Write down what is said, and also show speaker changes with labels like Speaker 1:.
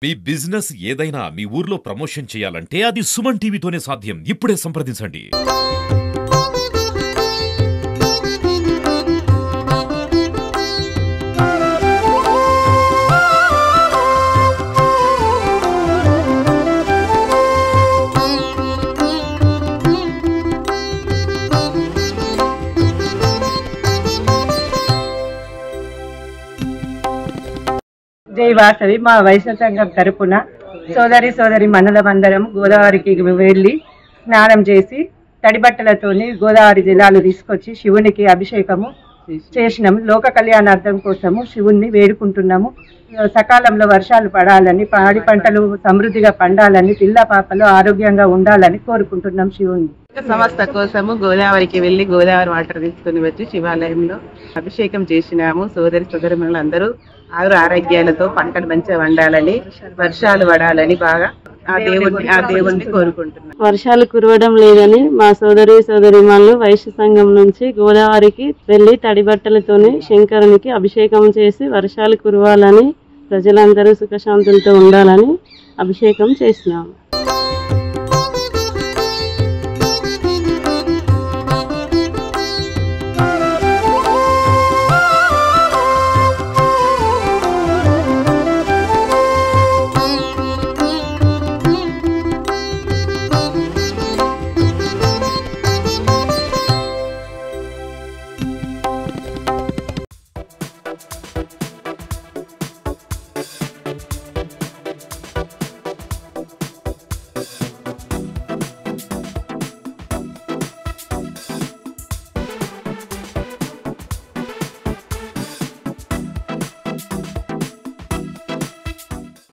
Speaker 1: మీ business ఏదైనా మీ ఊర్లో promotion చేయాలంటే అది సుమన్ టీవీతోనే సాధ్యం. ఇప్పుడే సంప్రదించండి.
Speaker 2: జై వాసవి మా వైశ్య సంఘం తరపున సోదరి మండలమందరం గోదావరికి వెళ్ళి స్నానం చేసి తడిబట్టలతోని గోదావరి జలాలు తీసుకొచ్చి శివునికి అభిషేకము చేసినాము. లోక కళ్యాణార్థం కోసము శివుణ్ణి వేడుకుంటున్నాము. సకాలంలో వర్షాలు పడాలని, పాడి పంటలు సమృద్ధిగా పండాలని, పిల్ల పాపలు ఆరోగ్యంగా ఉండాలని కోరుకుంటున్నాం శివుణ్ణి.
Speaker 3: సంస్థ కోసము గోదావరికి వెళ్ళి గోదావరి వాటర్ తీసుకుని వచ్చి శివాలయంలో అభిషేకం చేసినాము. సోదరిమణులు అందరూ ఆరోగ్యాలతో పంటలు మంచిగా వండాలని, వర్షాలు పడాలని బాగా ఆ దేవుణ్ణి కోరుకుంటున్నాం.
Speaker 4: వర్షాలు కురవడం లేదని మా సోదరిమణులు వైశ్య సంఘం నుంచి గోదావరికి వెళ్లి తడి బట్టలతోని శంకరునికి అభిషేకం చేసి వర్షాలు కురవాలని, ప్రజలందరూ సుఖశాంతులతో ఉండాలని అభిషేకం చేసినాము.